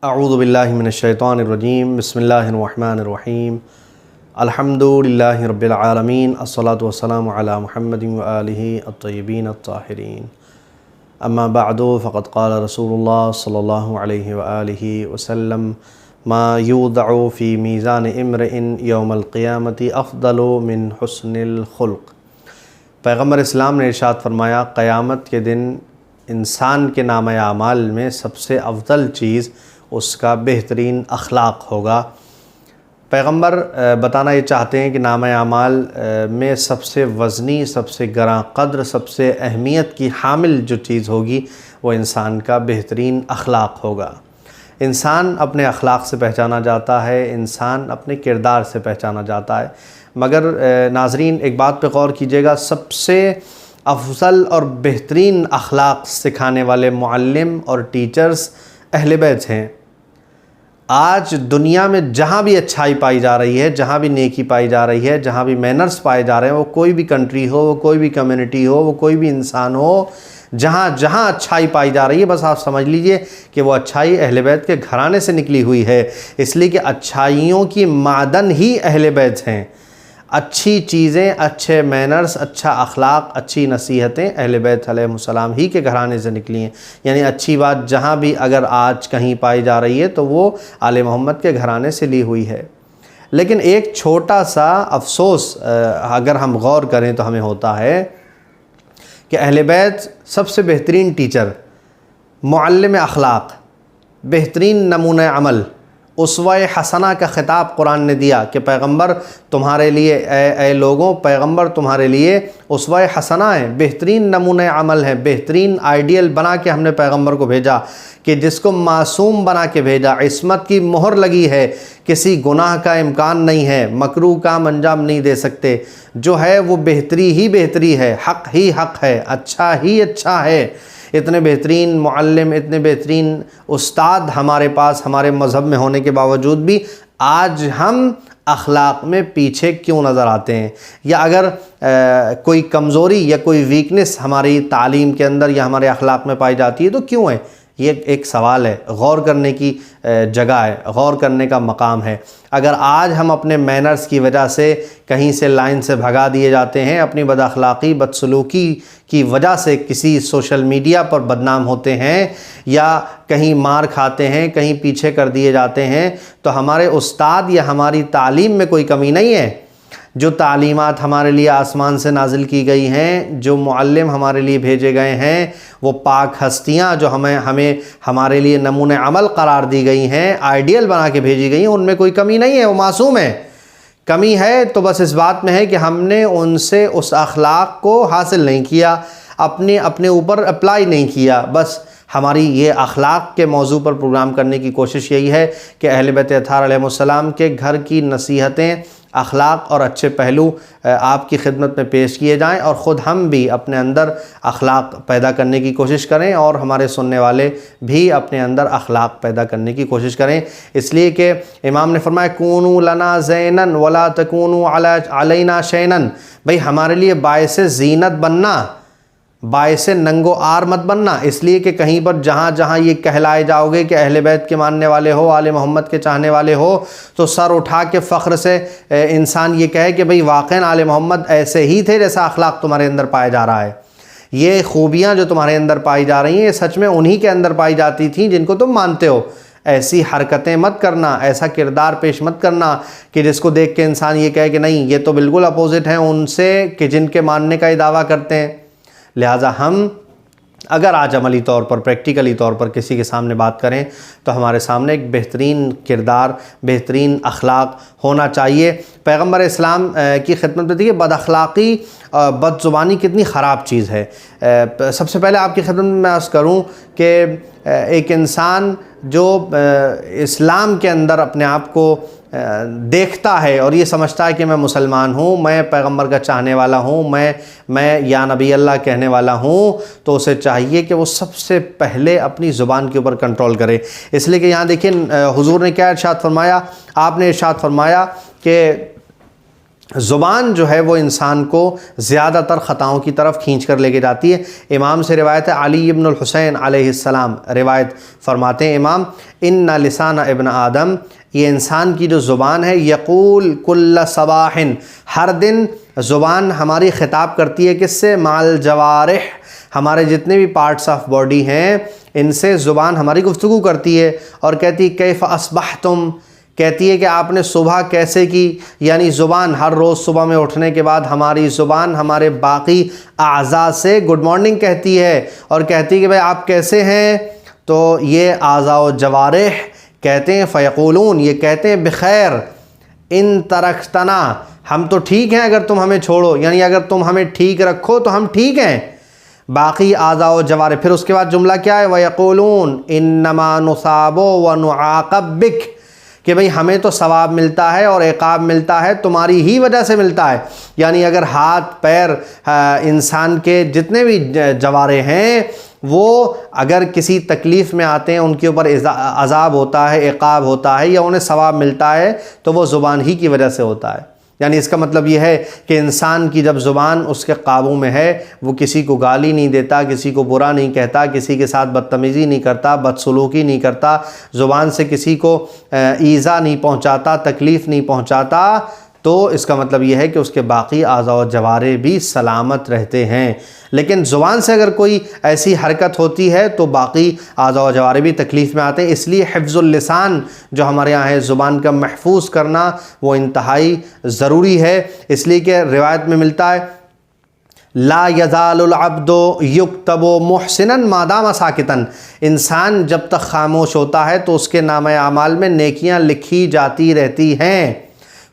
اعوذ باللہ من الشیطان الرجیم بسم اللہ الرحمن الرحیم الحمدللہ رب العالمین الصلاۃ والسلام علی محمد وآلہ الطیبین الطاہرین اما بعد فقد قال رسول اللہ صلی اللہ علیہ وآلہ وسلم ما یوضع فی میزان امرئ یوم القیامت افضل من حسن الخلق۔ پیغمبر اسلام نے ارشاد فرمایا قیامت کے دن انسان کے نامہ اعمال میں سب سے افضل چیز اس کا بہترین اخلاق ہوگا۔ پیغمبر بتانا یہ چاہتے ہیں کہ نامہ اعمال میں سب سے وزنی، سب سے گراں قدر، سب سے اہمیت کی حامل جو چیز ہوگی وہ انسان کا بہترین اخلاق ہوگا۔ انسان اپنے اخلاق سے پہچانا جاتا ہے، انسان اپنے کردار سے پہچانا جاتا ہے، مگر ناظرین ایک بات پہ غور کیجیے گا، سب سے افضل اور بہترین اخلاق سکھانے والے معلم اور ٹیچرز اہل بیت ہیں۔ آج دنیا میں جہاں بھی اچھائی پائی جا رہی ہے، جہاں بھی نیکی پائی جا رہی ہے، جہاں بھی مینرز پائے جا رہے ہیں، وہ کوئی بھی کنٹری ہو، وہ کوئی بھی کمیونٹی ہو، وہ کوئی بھی انسان ہو، جہاں جہاں اچھائی پائی جا رہی ہے بس آپ سمجھ لیجئے کہ وہ اچھائی اہل بیت کے گھرانے سے نکلی ہوئی ہے، اس لیے کہ اچھائیوں کی معدن ہی اہل بیت ہیں۔ اچھی چیزیں، اچھے مینرز، اچھا اخلاق، اچھی نصیحتیں اہل بیت علیہ السلام ہی کے گھرانے سے نکلی ہیں۔ یعنی اچھی بات جہاں بھی اگر آج کہیں پائی جا رہی ہے تو وہ آل محمد کے گھرانے سے لی ہوئی ہے۔ لیکن ایک چھوٹا سا افسوس اگر ہم غور کریں تو ہمیں ہوتا ہے کہ اہل بیت سب سے بہترین ٹیچر، معلم اخلاق، بہترین نمونہ عمل، اسوہ حسنہ کا خطاب قرآن نے دیا کہ پیغمبر تمہارے لیے اے لوگوں، پیغمبر تمہارے لیے اسوہ حسنہ ہے، بہترین نمونہ عمل ہے، بہترین آئیڈیل بنا کے ہم نے پیغمبر کو بھیجا کہ جس کو معصوم بنا کے بھیجا، عصمت کی مہر لگی ہے، کسی گناہ کا امکان نہیں ہے، مکروہ کام انجام نہیں دے سکتے، جو ہے وہ بہتری ہی بہتری ہے، حق ہی حق ہے، اچھا ہی اچھا ہے۔ اتنے بہترین معلم، اتنے بہترین استاد ہمارے پاس ہمارے مذہب میں ہونے کے باوجود بھی آج ہم اخلاق میں پیچھے کیوں نظر آتے ہیں؟ یا اگر کوئی کمزوری یا کوئی ویکنس ہماری تعلیم کے اندر یا ہمارے اخلاق میں پائی جاتی ہے تو کیوں ہے؟ یہ ایک سوال ہے، غور کرنے کی جگہ ہے، غور کرنے کا مقام ہے۔ اگر آج ہم اپنے مینرز کی وجہ سے کہیں سے لائن سے بھگا دیے جاتے ہیں، اپنی بد اخلاقی، بدسلوکی کی وجہ سے کسی سوشل میڈیا پر بدنام ہوتے ہیں یا کہیں مار کھاتے ہیں، کہیں پیچھے کر دیے جاتے ہیں، تو ہمارے استاد یا ہماری تعلیم میں کوئی کمی نہیں ہے۔ جو تعلیمات ہمارے لیے آسمان سے نازل کی گئی ہیں، جو معلم ہمارے لیے بھیجے گئے ہیں، وہ پاک ہستیاں جو ہمیں ہمارے لیے نمونہ عمل قرار دی گئی ہیں، آئیڈیل بنا کے بھیجی گئی ہیں، ان میں کوئی کمی نہیں ہے، وہ معصوم ہے۔ کمی ہے تو بس اس بات میں ہے کہ ہم نے ان سے اس اخلاق کو حاصل نہیں کیا، اپنے اوپر اپلائی نہیں کیا۔ بس ہماری یہ اخلاق کے موضوع پر پروگرام کرنے کی کوشش یہی ہے کہ اہل بیت اطہار علیہ السلام کے گھر کی نصیحتیں، اخلاق اور اچھے پہلو آپ کی خدمت میں پیش کیے جائیں، اور خود ہم بھی اپنے اندر اخلاق پیدا کرنے کی کوشش کریں اور ہمارے سننے والے بھی اپنے اندر اخلاق پیدا کرنے کی کوشش کریں، اس لیے کہ امام نے فرمایا کونوا لنا زینا ولا تکونوا علینا شینا، بھئی ہمارے لیے باعث زینت بننا، باعث ننگ و آر مت بننا، اس لیے کہ کہیں پر جہاں جہاں یہ کہلائے جاؤ گے کہ اہل بیت کے ماننے والے ہو، آل محمد کے چاہنے والے ہو، تو سر اٹھا کے فخر سے انسان یہ کہے کہ بھئی واقعاً آل محمد ایسے ہی تھے جیسا اخلاق تمہارے اندر پایا جا رہا ہے، یہ خوبیاں جو تمہارے اندر پائی جا رہی ہیں یہ سچ میں انہی کے اندر پائی جاتی تھیں جن کو تم مانتے ہو۔ ایسی حرکتیں مت کرنا، ایسا کردار پیش مت کرنا کہ جس کو دیکھ کے انسان یہ کہے کہ نہیں یہ تو بالکل اپوزٹ ہیں ان سے کہ جن کے ماننے کا یہ دعویٰ کرتے ہیں۔ لہٰذا ہم اگر آج عملی طور پر، پریکٹیکلی طور پر کسی کے سامنے بات کریں تو ہمارے سامنے ایک بہترین کردار، بہترین اخلاق ہونا چاہیے۔ پیغمبر اسلام کی خدمت میں دیکھیے بد اخلاقی، بد زبانی کتنی خراب چیز ہے۔ سب سے پہلے آپ کی خدمت میں عرض کروں کہ ایک انسان جو اسلام کے اندر اپنے آپ کو دیکھتا ہے اور یہ سمجھتا ہے کہ میں مسلمان ہوں، میں پیغمبر کا چاہنے والا ہوں، میں یا نبی اللہ کہنے والا ہوں، تو اسے چاہیے کہ وہ سب سے پہلے اپنی زبان کے اوپر کنٹرول کرے۔ اس لیے کہ یہاں دیکھیں حضور نے کیا ارشاد فرمایا، آپ نے ارشاد فرمایا کہ زبان جو ہے وہ انسان کو زیادہ تر خطاؤں کی طرف کھینچ کر لے کے جاتی ہے۔ امام سے روایت ہے، علی ابن الحسین علیہ السلام روایت فرماتے ہیں امام، ان لسان ابن آدم، یہ انسان کی جو زبان ہے، یقول کل صباح، ہر دن زبان ہماری خطاب کرتی ہے کس سے؟ مع الجوارح، ہمارے جتنے بھی پارٹس آف باڈی ہیں ان سے زبان ہماری گفتگو کرتی ہے، اور کہتی ہے کیف اصبحتم، کہتی ہے کہ آپ نے صبح کیسے کی، یعنی زبان ہر روز صبح میں اٹھنے کے بعد ہماری زبان ہمارے باقی اعضاء سے گڈ مارننگ کہتی ہے، اور کہتی ہے کہ بھائی آپ کیسے ہیں، تو یہ اعضاء و جوارح کہتے ہیں، فیقولون، یہ کہتے ہیں بخیر ان ترکتنا، ہم تو ٹھیک ہیں اگر تم ہمیں چھوڑو، یعنی اگر تم ہمیں ٹھیک رکھو تو ہم ٹھیک ہیں، باقی اعضاء و جوارح۔ پھر اس کے بعد جملہ کیا ہے؟ وَيَقُولُونَ إِنَّمَا نُصَابُ وَنُعَاقَبْ بِكَ، کہ بھئی ہمیں تو ثواب ملتا ہے اور عقاب ملتا ہے تمہاری ہی وجہ سے ملتا ہے، یعنی اگر ہاتھ پیر انسان کے جتنے بھی جوارح ہیں وہ اگر کسی تکلیف میں آتے ہیں، ان کے اوپر عذاب ہوتا ہے، عقاب ہوتا ہے، یا انہیں ثواب ملتا ہے، تو وہ زبان ہی کی وجہ سے ہوتا ہے۔ یعنی اس کا مطلب یہ ہے کہ انسان کی جب زبان اس کے قابو میں ہے، وہ کسی کو گالی نہیں دیتا، کسی کو برا نہیں کہتا، کسی کے ساتھ بدتمیزی نہیں کرتا، بدسلوکی نہیں کرتا، زبان سے کسی کو ایذا نہیں پہنچاتا، تکلیف نہیں پہنچاتا، تو اس کا مطلب یہ ہے کہ اس کے باقی اعضاء و جوارح بھی سلامت رہتے ہیں۔ لیکن زبان سے اگر کوئی ایسی حرکت ہوتی ہے تو باقی اعضاء و جوارح بھی تکلیف میں آتے ہیں۔ اس لیے حفظ اللسان جو ہمارے یہاں ہے، زبان کا محفوظ کرنا، وہ انتہائی ضروری ہے، اس لیے کہ روایت میں ملتا ہے لا یزال العبد یکتب محسنا ما دام ساکتا، انسان جب تک خاموش ہوتا ہے تو اس کے نامہ اعمال میں نیکیاں لکھی جاتی رہتی ہیں۔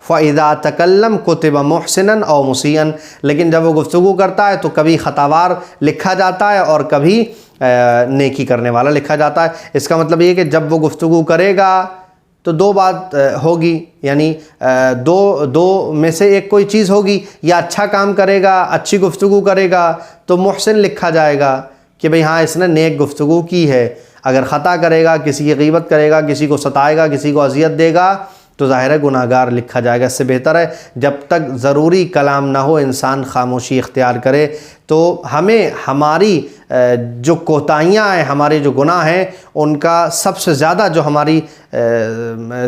فَإِذَا تَكَلَّمَ كُتِبَ مُحْسِنًا أَوْ مُسِيئًا، لیکن جب وہ گفتگو کرتا ہے تو کبھی خطاوار لکھا جاتا ہے اور کبھی نیکی کرنے والا لکھا جاتا ہے۔ اس کا مطلب یہ کہ جب وہ گفتگو کرے گا تو دو بات ہوگی، یعنی دو میں سے ایک کوئی چیز ہوگی، یا اچھا کام کرے گا، اچھی گفتگو کرے گا تو محسن لکھا جائے گا کہ بھئی ہاں اس نے نیک گفتگو کی ہے، اگر خطا کرے گا، کسی کی غیبت کرے گا، کسی کو ستائے گا، کسی کو اذیت دے گا، تو ظاہر ہے گناہگار لکھا جائے گا۔ اس سے بہتر ہے جب تک ضروری کلام نہ ہو انسان خاموشی اختیار کرے۔ تو ہمیں ہماری جو کوتاہیاں ہیں، ہمارے جو گناہ ہیں، ان کا سب سے زیادہ جو ہماری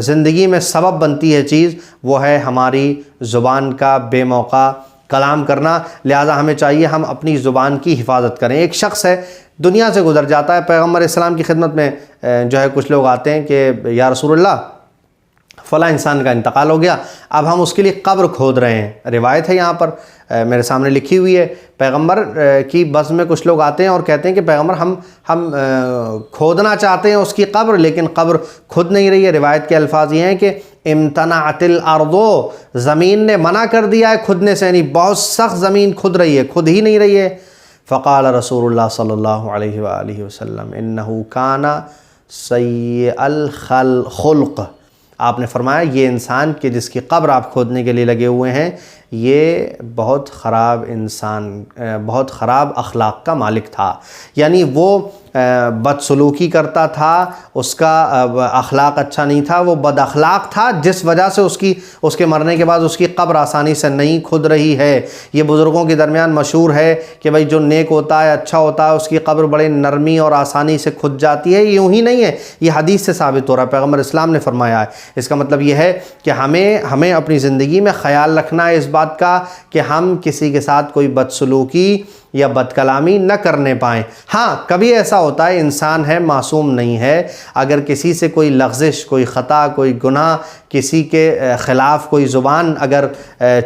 زندگی میں سبب بنتی ہے چیز، وہ ہے ہماری زبان کا بے موقع کلام کرنا۔ لہٰذا ہمیں چاہیے ہم اپنی زبان کی حفاظت کریں۔ ایک شخص ہے دنیا سے گزر جاتا ہے، پیغمبر اسلام کی خدمت میں جو ہے کچھ لوگ آتے ہیں کہ یا رسول اللہ فلاں انسان کا انتقال ہو گیا، اب ہم اس کے لیے قبر کھود رہے ہیں۔ روایت ہے یہاں پر میرے سامنے لکھی ہوئی ہے، پیغمبر کی بزم میں کچھ لوگ آتے ہیں اور کہتے ہیں کہ پیغمبر ہم کھودنا چاہتے ہیں اس کی قبر، لیکن قبر کھد نہیں رہی ہے۔ روایت کے الفاظ یہ ہیں کہ امتنعت الارض، زمین نے منع کر دیا ہے کھدنے سے، یعنی بہت سخت زمین کھد رہی ہے، کھد ہی نہیں رہی ہے۔ فقال رسول اللہ صلی اللہ علیہ وآلہ وسلم انہ کان سیء الخلق، آپ نے فرمایا یہ انسان کہ جس کی قبر آپ کھودنے کے لیے لگے ہوئے ہیں، یہ بہت خراب انسان، بہت خراب اخلاق کا مالک تھا، یعنی وہ بدسلوکی کرتا تھا، اس کا اخلاق اچھا نہیں تھا، وہ بد اخلاق تھا، جس وجہ سے اس کے مرنے کے بعد اس کی قبر آسانی سے نہیں کھد رہی ہے۔ یہ بزرگوں کے درمیان مشہور ہے کہ بھئی جو نیک ہوتا ہے، اچھا ہوتا ہے، اس کی قبر بڑے نرمی اور آسانی سے کھد جاتی ہے۔ یوں ہی نہیں ہے، یہ حدیث سے ثابت ہو رہا ہے، پیغمبر اسلام نے فرمایا ہے۔ اس کا مطلب یہ ہے کہ ہمیں اپنی زندگی میں خیال رکھنا ہے اس بات کا کہ ہم کسی کے ساتھ کوئی بدسلوکی یا بد کلامی نہ کرنے پائیں۔ ہاں کبھی ایسا ہوتا ہے، انسان ہے، معصوم نہیں ہے، اگر کسی سے کوئی لغزش، کوئی خطا، کوئی گناہ، کسی کے خلاف کوئی زبان اگر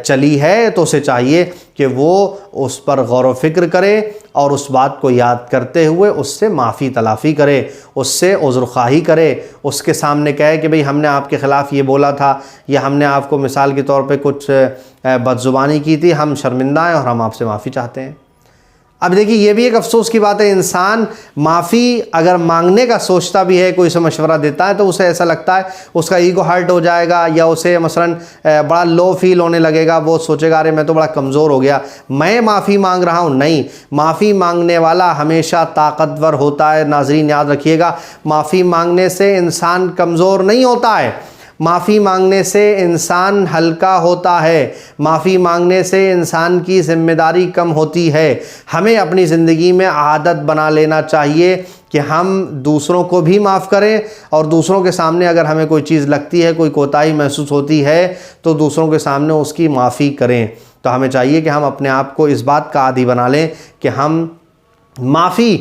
چلی ہے تو اسے چاہیے کہ وہ اس پر غور و فکر کرے اور اس بات کو یاد کرتے ہوئے اس سے معافی تلافی کرے، اس سے عذر خواہی کرے، اس کے سامنے کہے کہ بھئی ہم نے آپ کے خلاف یہ بولا تھا، یا ہم نے آپ کو مثال کے طور پہ کچھ بدزبانی کی تھی، ہم شرمندہ ہیں اور ہم آپ سے معافی چاہتے ہیں۔ اب دیکھیے یہ بھی ایک افسوس کی بات ہے، انسان معافی اگر مانگنے کا سوچتا بھی ہے، کوئی اسے مشورہ دیتا ہے تو اسے ایسا لگتا ہے اس کا ایگو ہرٹ ہو جائے گا، یا اسے مثلا بڑا لو فیل ہونے لگے گا، وہ سوچے گا ارے میں تو بڑا کمزور ہو گیا، میں معافی مانگ رہا ہوں۔ نہیں، معافی مانگنے والا ہمیشہ طاقتور ہوتا ہے۔ ناظرین یاد رکھیے گا، معافی مانگنے سے انسان کمزور نہیں ہوتا ہے، معافی مانگنے سے انسان ہلکا ہوتا ہے، معافی مانگنے سے انسان کی ذمہ داری کم ہوتی ہے۔ ہمیں اپنی زندگی میں عادت بنا لینا چاہیے کہ ہم دوسروں کو بھی معاف کریں، اور دوسروں کے سامنے اگر ہمیں کوئی چیز لگتی ہے، کوئی کوتاہی محسوس ہوتی ہے، تو دوسروں کے سامنے اس کی معافی کریں۔ تو ہمیں چاہیے کہ ہم اپنے آپ کو اس بات کا عادی بنا لیں کہ ہم معافی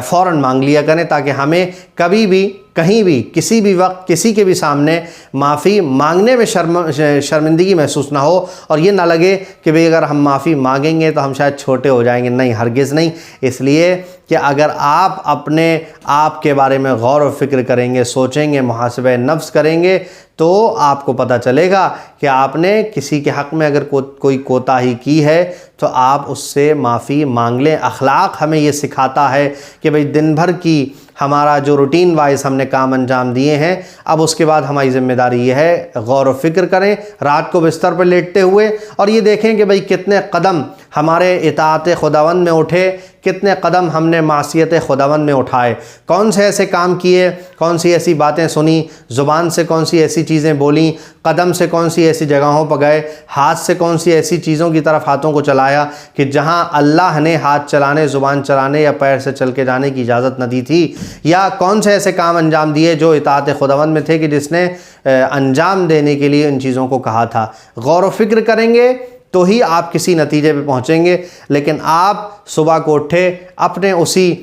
فوراً مانگ لیا کریں، تاکہ ہمیں کبھی بھی کہیں بھی کسی بھی وقت کسی کے بھی سامنے معافی مانگنے میں شرمندگی محسوس نہ ہو، اور یہ نہ لگے کہ بھئی اگر ہم معافی مانگیں گے تو ہم شاید چھوٹے ہو جائیں گے۔ نہیں، ہرگز نہیں۔ اس لیے کہ اگر آپ اپنے آپ کے بارے میں غور و فکر کریں گے، سوچیں گے، محاسبہ نفس کریں گے، تو آپ کو پتہ چلے گا کہ آپ نے کسی کے حق میں اگر کوئی کوتاہی کی ہے تو آپ اس سے معافی مانگ لیں۔ اخلاق ہمیں یہ سکھاتا ہے کہ بھئی دن بھر کی ہمارا جو روٹین وائز ہم نے کام انجام دیے ہیں، اب اس کے بعد ہماری ذمہ داری یہ ہے غور و فکر کریں رات کو بستر پر لیٹتے ہوئے، اور یہ دیکھیں کہ بھئی کتنے قدم ہمارے اطاعت خداوند میں اٹھے، کتنے قدم ہم نے معصیت خداوند میں اٹھائے، کون سے ایسے کام کیے، کون سی ایسی باتیں سنی، زبان سے کون سی ایسی چیزیں بولیں، قدم سے کون سی ایسی جگہوں پر گئے، ہاتھ سے کون سی ایسی چیزوں کی طرف ہاتھوں کو چلایا کہ جہاں اللہ نے ہاتھ چلانے، زبان چلانے یا پیر سے چل کے جانے کی اجازت نہ دی تھی، یا کون سے ایسے کام انجام دیے جو اطاعت خداوند میں تھے کہ جس نے انجام دینے کے لیے ان چیزوں کو کہا تھا۔ غور و فکر کریں گے تو ہی آپ کسی نتیجے پہ پہنچیں گے۔ لیکن آپ صبح کو اٹھے، اپنے اسی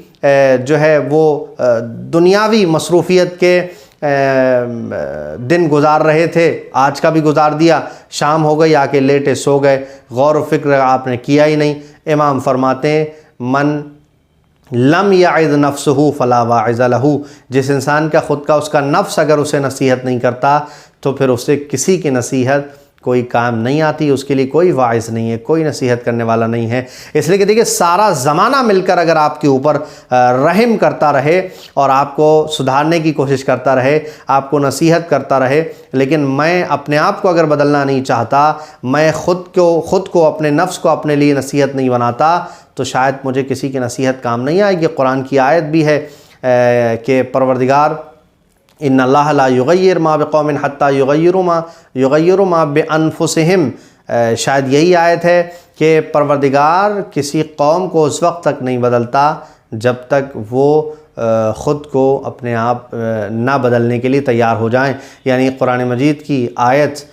جو ہے وہ دنیاوی مصروفیت کے دن گزار رہے تھے، آج کا بھی گزار دیا، شام ہو گئی، آ کے لیٹے سو گئے، غور و فکر آپ نے کیا ہی نہیں۔ امام فرماتے ہیں من لم یعظ نفسہ فلا واعظ لہ، جس انسان کا خود کا اس کا نفس اگر اسے نصیحت نہیں کرتا تو پھر اسے کسی کی نصیحت کوئی کام نہیں آتی، اس کے لیے کوئی واعظ نہیں ہے، کوئی نصیحت کرنے والا نہیں ہے۔ اس لیے کہ دیکھیں سارا زمانہ مل کر اگر آپ کے اوپر رحم کرتا رہے اور آپ کو سدھارنے کی کوشش کرتا رہے، آپ کو نصیحت کرتا رہے، لیکن میں اپنے آپ کو اگر بدلنا نہیں چاہتا، میں خود کو اپنے نفس کو اپنے لیے نصیحت نہیں بناتا، تو شاید مجھے کسی کی نصیحت کام نہیں آئے گی۔ قرآن کی آیت بھی ہے کہ پروردگار ان اللہ لا یغیر ما بقوم حتی یغیروا ما بانفسہم، شاید یہی آیت ہے کہ پروردگار کسی قوم کو اس وقت تک نہیں بدلتا جب تک وہ خود کو اپنے آپ نہ بدلنے کے لیے تیار ہو جائیں۔ یعنی قرآن مجید کی آیت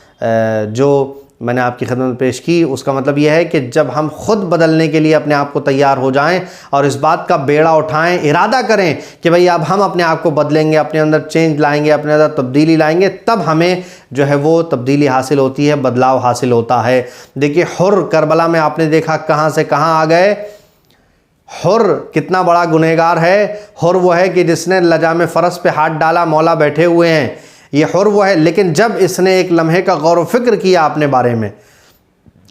جو میں نے آپ کی خدمت پیش کی، اس کا مطلب یہ ہے کہ جب ہم خود بدلنے کے لیے اپنے آپ کو تیار ہو جائیں اور اس بات کا بیڑا اٹھائیں، ارادہ کریں کہ بھئی اب ہم اپنے آپ کو بدلیں گے، اپنے اندر چینج لائیں گے، اپنے اندر تبدیلی لائیں گے، تب ہمیں جو ہے وہ تبدیلی حاصل ہوتی ہے، بدلاؤ حاصل ہوتا ہے۔ دیکھیے حر کربلا میں آپ نے دیکھا کہاں سے کہاں آ گئے۔ حر کتنا بڑا گنہگار ہے۔ حر وہ ہے کہ جس نے لجام فرس پہ ہاتھ ڈالا، مولا بیٹھے ہوئے ہیں، یہ حر وہ ہے۔ لیکن جب اس نے ایک لمحے کا غور و فکر کیا اپنے بارے میں،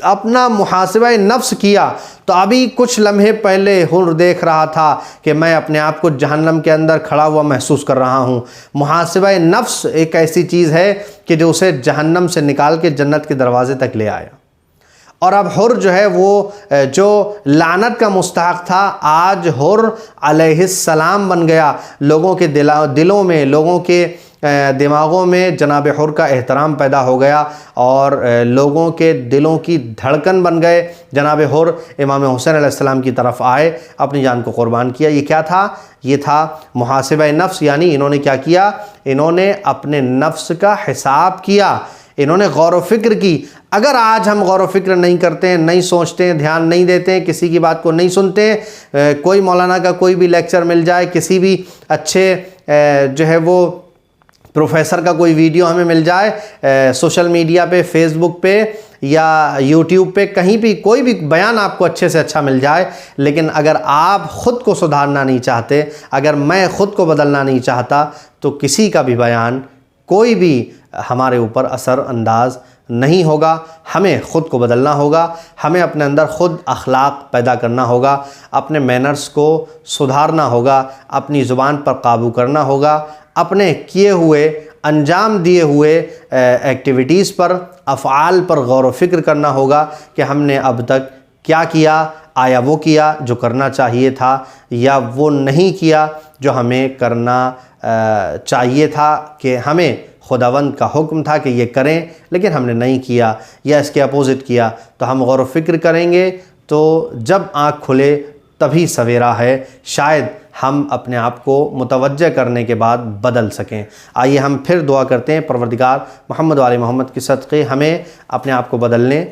اپنا محاسبہ نفس کیا، تو ابھی کچھ لمحے پہلے حر دیکھ رہا تھا کہ میں اپنے آپ کو جہنم کے اندر کھڑا ہوا محسوس کر رہا ہوں۔ محاسبہ نفس ایک ایسی چیز ہے کہ جو اسے جہنم سے نکال کے جنت کے دروازے تک لے آیا۔ اور اب حر جو ہے وہ جو لعنت کا مستحق تھا، آج حر علیہ السلام بن گیا۔ لوگوں کے دلوں میں، لوگوں کے دماغوں میں جناب حر کا احترام پیدا ہو گیا، اور لوگوں کے دلوں کی دھڑکن بن گئے۔ جناب حر امام حسین علیہ السلام کی طرف آئے، اپنی جان کو قربان کیا۔ یہ کیا تھا؟ یہ تھا محاسبہ نفس۔ یعنی انہوں نے کیا کیا؟ انہوں نے اپنے نفس کا حساب کیا، انہوں نے غور و فکر کی۔ اگر آج ہم غور و فکر نہیں کرتے ہیں، نہیں سوچتے ہیں، دھیان نہیں دیتے ہیں، کسی کی بات کو نہیں سنتے ہیں، کوئی مولانا کا کوئی بھی لیکچر مل جائے، کسی بھی اچھے جو ہے وہ پروفیسر کا کوئی ویڈیو ہمیں مل جائے، سوشل میڈیا پہ، فیس بک پہ یا یوٹیوب پہ، کہیں بھی کوئی بھی بیان آپ کو اچھے سے اچھا مل جائے، لیکن اگر آپ خود کو سدھارنا نہیں چاہتے، اگر میں خود کو بدلنا نہیں چاہتا، تو کسی کا بھی بیان، کوئی بھی ہمارے اوپر اثر انداز نہیں ہوگا۔ ہمیں خود کو بدلنا ہوگا، ہمیں اپنے اندر خود اخلاق پیدا کرنا ہوگا، اپنے مینرز کو سدھارنا ہوگا، اپنی زبان پر قابو کرنا ہوگا، اپنے کیے ہوئے، انجام دیے ہوئے ایکٹیویٹیز پر، افعال پر غور و فکر کرنا ہوگا کہ ہم نے اب تک کیا کیا، آیا وہ کیا جو کرنا چاہیے تھا، یا وہ نہیں کیا جو ہمیں کرنا چاہیے تھا، کہ ہمیں خداوند کا حکم تھا کہ یہ کریں لیکن ہم نے نہیں کیا یا اس کے اپوزٹ کیا، تو ہم غور و فکر کریں گے تو جب آنکھ کھلے تبھی سویرا ہے، شاید ہم اپنے آپ کو متوجہ کرنے کے بعد بدل سکیں۔ آئیے ہم پھر دعا کرتے ہیں، پروردگار محمد و آل محمد کے صدقے ہمیں اپنے آپ کو بدلنے